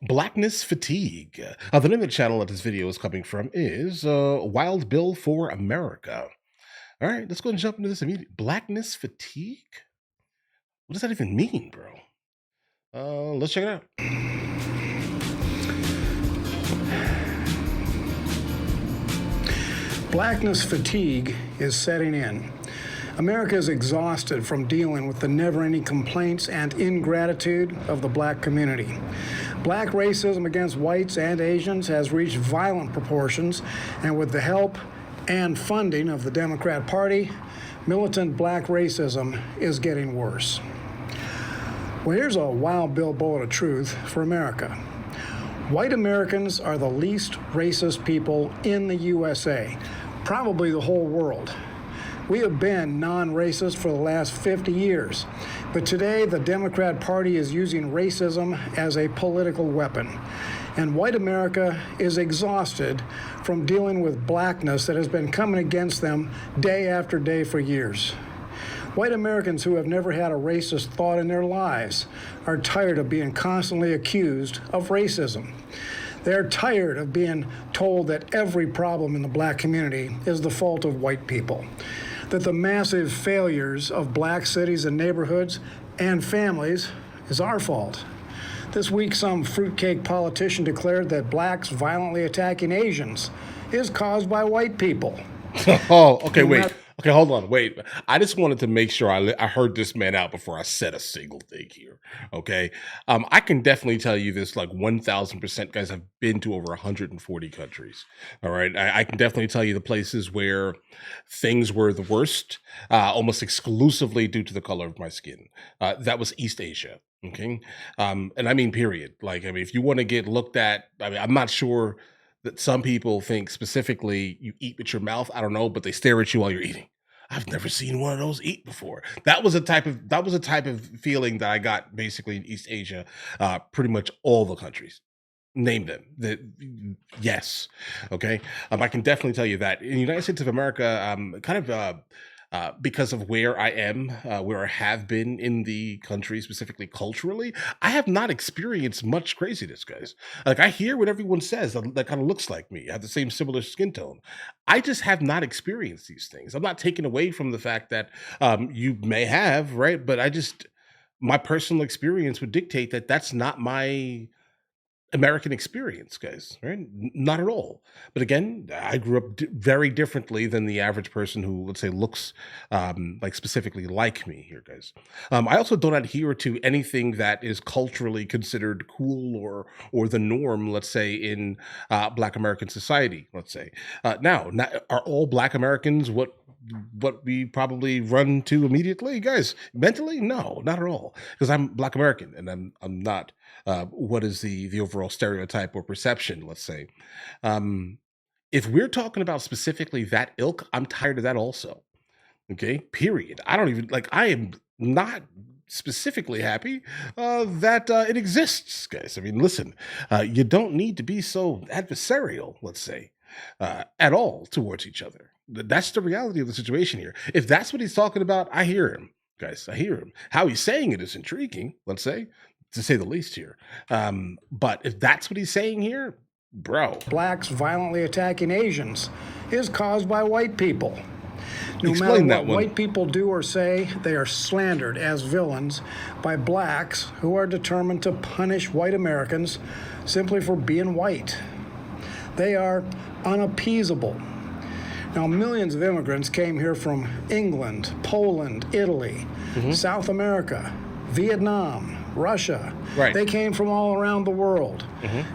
Blackness fatigue. The name of the channel that this video is coming from is Wild Bill for America. All right, let's go and jump into this immediately. Blackness fatigue? What does that even mean, bro? Let's check it out. Blackness fatigue is setting in. America is exhausted from dealing with the never-ending complaints and ingratitude of the black community. Black racism against whites and Asians has reached violent proportions, and with the help and funding of the Democrat Party, militant black racism is getting worse. Well, here's a Wild Bill bullet of truth for America. White Americans are the least racist people in the USA, probably the whole world. We have been non-racist for the last 50 years, but today the Democrat Party is using racism as a political weapon. And white America is exhausted from dealing with blackness that has been coming against them day after day for years. White Americans who have never had a racist thought in their lives are tired of being constantly accused of racism. They're tired of being told that every problem in the black community is the fault of white people, that the massive failures of black cities and neighborhoods and families is our fault. This week, some fruitcake politician declared that blacks violently attacking Asians is caused by white people. Oh, okay, wait. Okay, hold on, wait. I just wanted to make sure I heard this man out before I said a single thing here, okay? I can definitely tell you this like 1,000%, guys. I've been to over 140 countries, all right? I can definitely tell you the places where things were the worst, almost exclusively due to the color of my skin. That was East Asia, okay? And I mean, period. Like, I mean, if you want to get looked at, I mean, I'm not sure that some people think specifically you eat with your mouth. I don't know, but they stare at you while you're eating. I've never seen one of those eat before. That was a type of feeling that I got basically in East Asia, pretty much all the countries. Name them. Yes. Okay. I can definitely tell you that in the United States of America, because of where I am, where I have been in the country, specifically culturally, I have not experienced much craziness, guys. Like, I hear what everyone says that kind of looks like me, have the same similar skin tone. I just have not experienced these things. I'm not taking away from the fact that you may have, right? But my personal experience would dictate that that's not my American experience, guys, right? Not at all. But again, I grew up very differently than the average person who, let's say, looks like specifically like me here, guys. I also don't adhere to anything that is culturally considered cool or the norm, let's say, in Black American society, let's say. Now, are all Black Americans what we probably run to immediately, guys? Mentally, no, not at all, because I'm Black American and I'm not what is the overall stereotype or perception, let's say. If we're talking about specifically that ilk, I'm tired of that also. Okay, period. I don't even like. I am not specifically happy that it exists, guys. I mean, listen, you don't need to be so adversarial, let's say, at all towards each other. That's the reality of the situation here. If that's what he's talking about, I hear him, guys. I hear him. How he's saying it is intriguing, let's say, to say the least here. But if that's what he's saying here, bro. Blacks violently attacking Asians is caused by white people. No Explain matter that what one. white people do or say, they are slandered as villains by blacks who are determined to punish white Americans simply for being white. They are unappeasable. Now, millions of immigrants came here from England, Poland, Italy, South America, Vietnam, Russia. Right. They came from all around the world,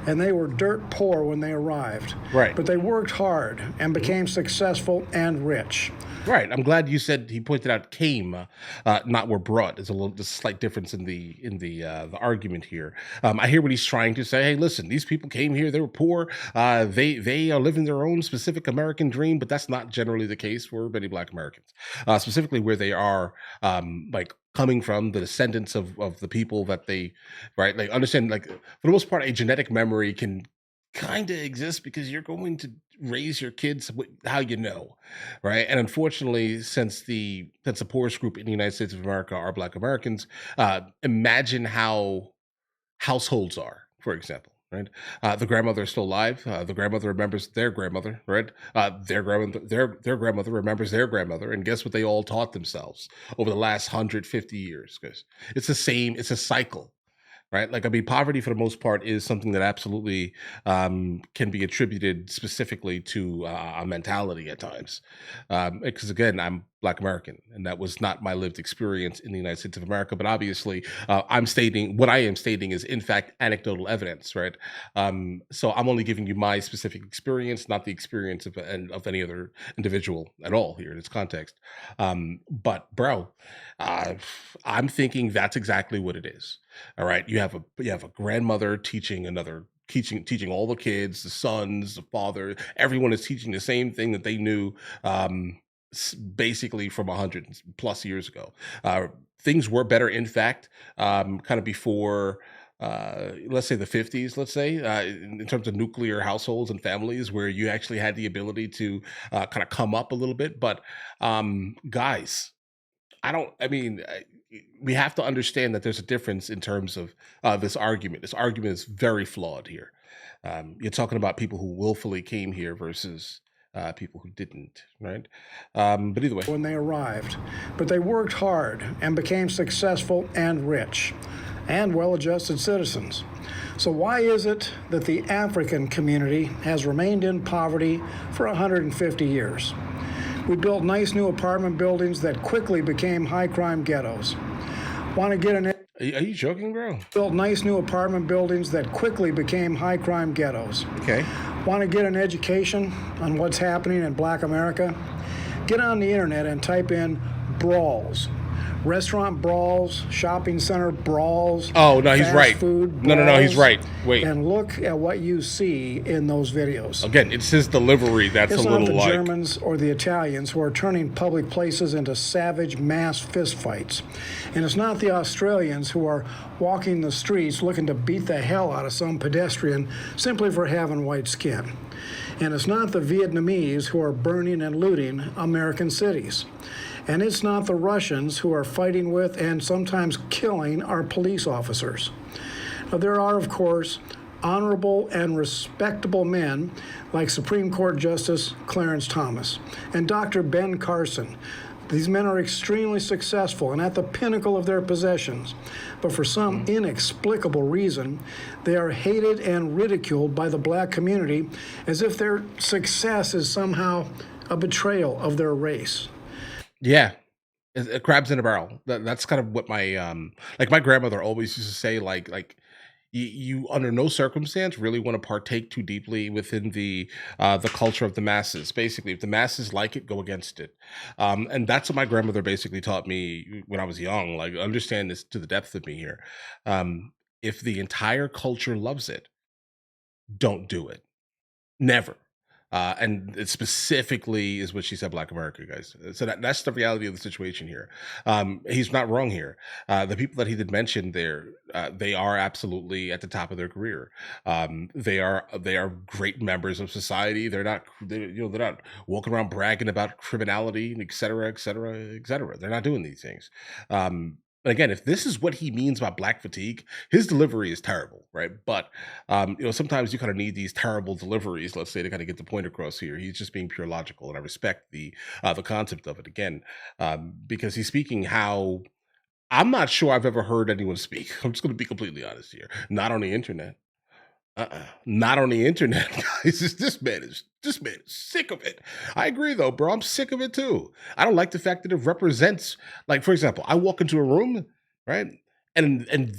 and they were dirt poor when they arrived. Right. But they worked hard and became successful and rich. Right. I'm glad you said he pointed out came, not were brought. There's a slight difference in the argument here. I hear what he's trying to say. Hey, listen, these people came here. They were poor. They are living their own specific American dream, but that's not generally the case for many Black Americans, specifically where they are like coming from, the descendants of the people that they, right? Like, understand, like, for the most part, a genetic memory can kind of exist because you're going to raise your kids how you know, right? And unfortunately, since the poorest group in the United States of America are Black Americans, imagine how households are, for example, right? The grandmother is still alive. The grandmother remembers their grandmother, right? Their grandmother remembers their grandmother, and guess what they all taught themselves over the last 150 years? Because it's the same. It's a cycle, right? Like, I mean, poverty for the most part is something that absolutely can be attributed specifically to a mentality at times. Because again, I'm Black American, and that was not my lived experience in the United States of America. But obviously, I'm stating what I am stating is, in fact, anecdotal evidence, right? So I'm only giving you my specific experience, not the experience of any other individual at all here in this context. But bro, uh, I'm thinking that's exactly what it is. All right, you have a grandmother teaching another teaching all the kids, the sons, the father, everyone is teaching the same thing that they knew basically from 100+ years ago. Things were better, in fact, kind of before let's say the 50s, let's say, in terms of nuclear households and families where you actually had the ability to kind of come up a little bit. But guys, I don't. I mean, we have to understand that there's a difference in terms of this argument. This argument is very flawed here. You're talking about people who willfully came here versus people who didn't, right? But either way, when they arrived, but they worked hard and became successful and rich and well-adjusted citizens. So why is it that the African community has remained in poverty for 150 years? We built nice new apartment buildings that quickly became high-crime ghettos. Want to get an are you joking, bro? Built nice new apartment buildings that quickly became high-crime ghettos. Okay. Want to get an education on what's happening in Black America? Get on the internet and type in brawls. Restaurant brawls, shopping center brawls. Oh, no, he's fast right. Food No, he's brawls, right. Wait. And look at what you see in those videos. Again, it's his delivery that's It's a not little the like. Germans or the Italians who are turning public places into savage mass fistfights. And it's not the Australians who are walking the streets looking to beat the hell out of some pedestrian simply for having white skin. And it's not the Vietnamese who are burning and looting American cities. And it's not the Russians who are fighting with and sometimes killing our police officers. Now, there are, of course, honorable and respectable men like Supreme Court Justice Clarence Thomas and Dr. Ben Carson. These men are extremely successful and at the pinnacle of their possessions. But for some inexplicable reason, they are hated and ridiculed by the Black community as if their success is somehow a betrayal of their race. Yeah, crabs in a barrel. That's kind of what my like my grandmother always used to say. Like you under no circumstance really want to partake too deeply within the culture of the masses. Basically, if the masses like it, go against it. And that's what my grandmother basically taught me when I was young. Like, understand this to the depth of me here. If the entire culture loves it, don't do it. Never. And it specifically is what she said, Black America, guys. So that's the reality of the situation here. He's not wrong here. The people that he did mention there, they are absolutely at the top of their career. They are great members of society. They're not walking around bragging about criminality, et cetera, et cetera, et cetera. They're not doing these things. And again, if this is what he means by Black fatigue, his delivery is terrible, right? But sometimes you kind of need these terrible deliveries, let's say, to kind of get the point across here. He's just being pure logical, and I respect the concept of it again, because he's speaking how I'm not sure I've ever heard anyone speak. I'm just going to be completely honest here. Not on the internet. Not on the internet, guys. This man is sick of it. I agree, though, bro. I'm sick of it too. I don't like the fact that it represents, like, for example, I walk into a room, right, and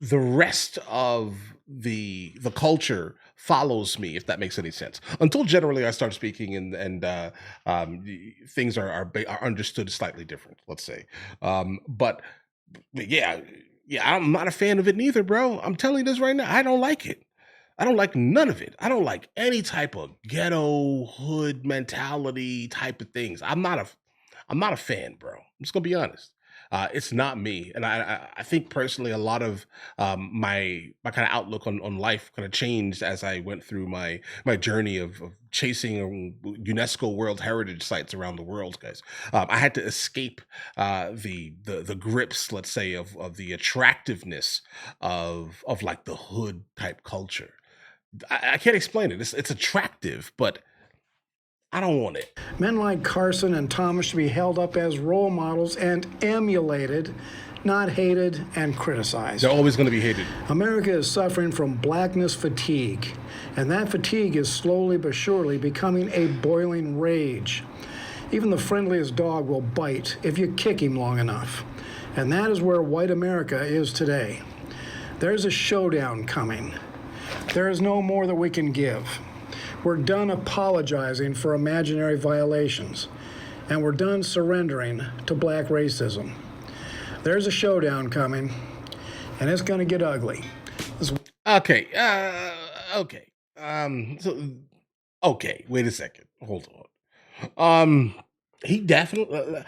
the rest of the culture follows me, if that makes any sense. Until generally I start speaking and things are understood slightly different, let's say. But yeah, I'm not a fan of it neither, bro. I'm telling you this right now. I don't like it. I don't like none of it. I don't like any type of ghetto hood mentality type of things. I'm not a fan, bro. I'm just gonna be honest. It's not me, and I think personally a lot of my kind of outlook on life kind of changed as I went through my journey of chasing UNESCO World Heritage sites around the world, guys. I had to escape the grips, let's say, of the attractiveness of like the hood type culture. I can't explain it. It's attractive, but I don't want it. Men like Carson and Thomas should be held up as role models and emulated, not hated and criticized. They're always going to be hated. America is suffering from blackness fatigue, and that fatigue is slowly but surely becoming a boiling rage. Even the friendliest dog will bite if you kick him long enough. And that is where white America is today. There's a showdown coming. There is no more that we can give. We're done apologizing for imaginary violations, and we're done surrendering to black racism. There's a showdown coming, and it's going to get ugly. Okay. Okay. Okay. Wait a second. Hold on. He definitely.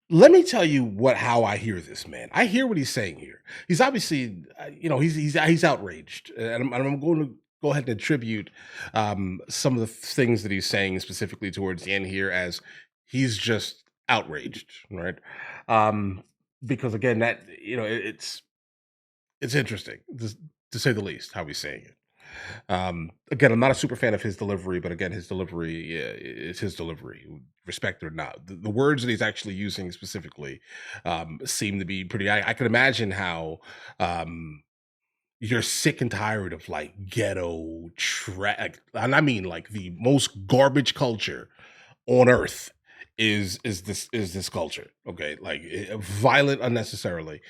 Let me tell you how I hear this man. I hear what he's saying here. He's obviously, he's outraged, and I'm going to go ahead and attribute some of the things that he's saying specifically towards the end here as he's just outraged, right? Because again, that it's interesting to say the least how he's saying it. Again, I'm not a super fan of his delivery, but again, his delivery is his delivery, respect it or not. The words that he's actually using specifically seem to be pretty. I can imagine how you're sick and tired of like ghetto track, and I mean like the most garbage culture on earth is this culture. Okay, like violent unnecessarily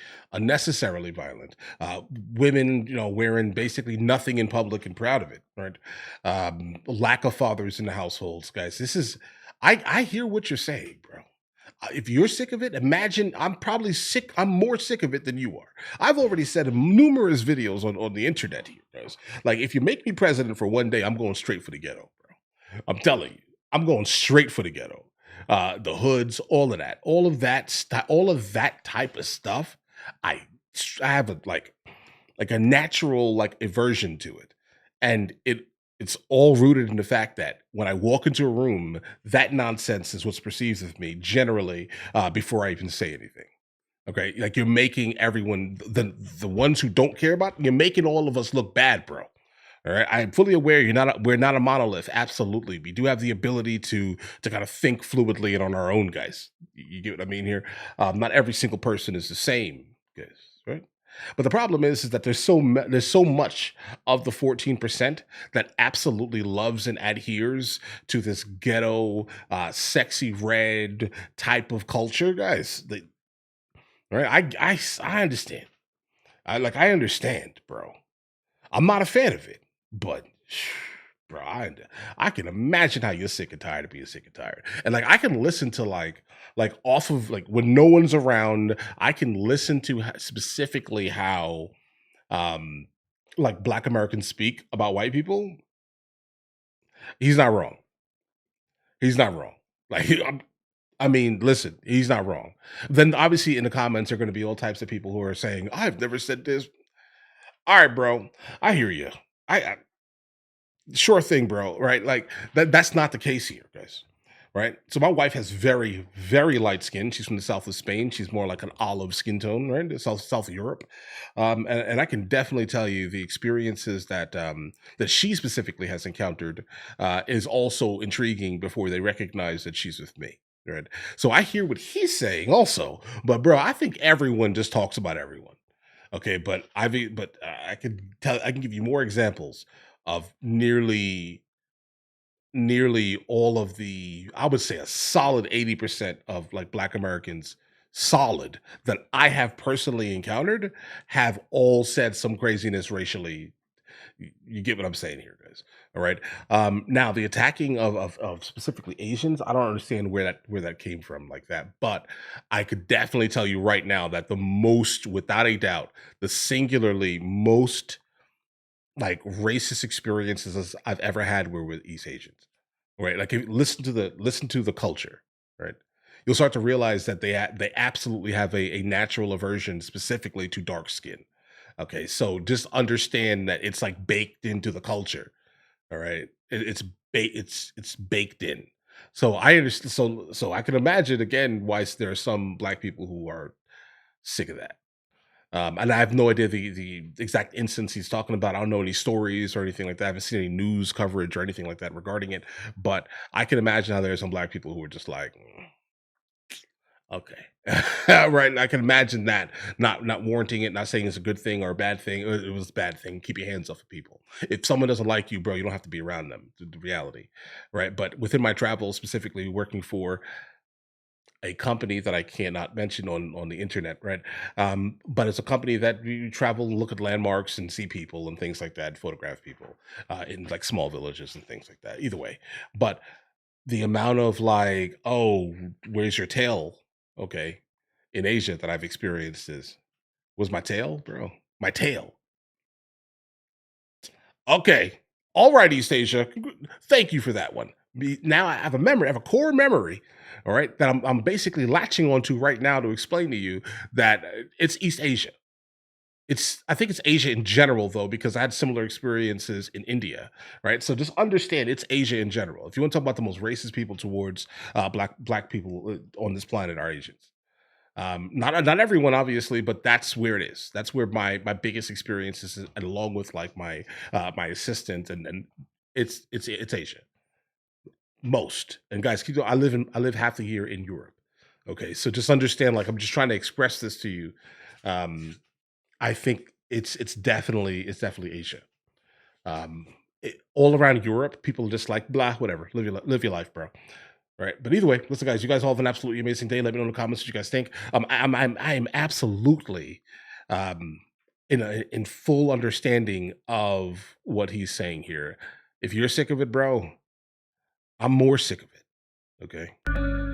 violent, women wearing basically nothing in public and proud of it, right? Lack of fathers in the households, guys. This is I hear what you're saying, bro. If you're sick of it, imagine I'm probably sick. I'm more sick of it than you are. I've already said in numerous videos on the internet here, guys. Like, if you make me president for one day, I'm going straight for the ghetto, bro. I'm telling you, I'm going straight for the ghetto. The hoods, all of that type of stuff. I I have like a natural like aversion to it, and it's all rooted in the fact that when I walk into a room, that nonsense is what's perceived of me generally before I even say anything. Okay, like you're making everyone the ones who don't care about you're making all of us look bad, bro. All right, I'm fully aware we're not a monolith. Absolutely, we do have the ability to kind of think fluidly and on our own, guys. You get what I mean here? Not every single person is the same, guys. Right? But the problem is that there's so much of the 14% that absolutely loves and adheres to this ghetto, sexy red type of culture, guys. Right? I understand. I understand, bro. I'm not a fan of it, but bro, I can imagine how you're sick and tired of being sick and tired. And like I can listen to like off of like when no one's around, I can listen to specifically how um like black Americans speak about white people. He's not wrong. He's not wrong. Like I mean, listen, he's not wrong. Then obviously in the comments are going to be all types of people who are saying, "I've never said this." All right, bro. I hear you. I sure thing, bro. Right? Like that's not the case here, guys. Right? So my wife has very, very light skin. She's from the south of Spain. She's more like an olive skin tone, right? The south of Europe. And I can definitely tell you the experiences that she specifically has encountered is also intriguing before they recognize that she's with me. Right. So I hear what he's saying also, but bro, I think everyone just talks about everyone. Okay, I can give you more examples of nearly all of the I would say a solid 80% of like black Americans solid that I have personally encountered have all said some craziness racially. You get what I'm saying here, guys. All right. Now the attacking of specifically Asians, I don't understand where that came from like that, but I could definitely tell you right now that the most, without a doubt, the singularly most like racist experiences I've ever had were with East Asians. Right. Like listen to the culture. Right. you'll start to realize that they absolutely have a natural aversion specifically to dark skin. Okay, so just understand that it's like baked into the culture. All right, it's baked in. So I understand. So I can imagine again why there are some black people who are sick of that. And I have no idea the exact instance he's talking about. I don't know any stories or anything like that. I haven't seen any news coverage or anything like that regarding it. But I can imagine how there are some black people who are just like, okay, right. And I can imagine that not warranting it, not saying it's a good thing or a bad thing. It was a bad thing. Keep your hands off of people. If someone doesn't like you, bro, you don't have to be around them. The reality, right? But within my travels, specifically working for a company that I cannot mention on the internet, right? But it's a company that you travel and look at landmarks and see people and things like that, photograph people in like small villages and things like that. Either way, but the amount of like, oh, where's your tail? Okay, in Asia that I've experienced is was my tail, bro, my tail. Okay. All right, East Asia. Thank you for that one. Now I have a memory, I have a core memory, all right, that I'm basically latching onto right now to explain to you that it's East Asia. I think it's Asia in general though, because I had similar experiences in India, right? So just understand it's Asia in general. If you want to talk about the most racist people towards black people on this planet are Asians. Not everyone, obviously, but that's where it is. That's where my biggest experiences, and along with like my assistant, and it's Asia most. And guys, keep going. I live half the year in Europe. Okay, so just understand. Like I'm just trying to express this to you. Um, I think it's definitely Asia. All around Europe, people are just like blah, whatever. Live your life, bro. Right. But either way, listen, guys, you guys all have an absolutely amazing day. Let me know in the comments what you guys think. I am absolutely um in full understanding of what he's saying here. If you're sick of it, bro, I'm more sick of it. Okay.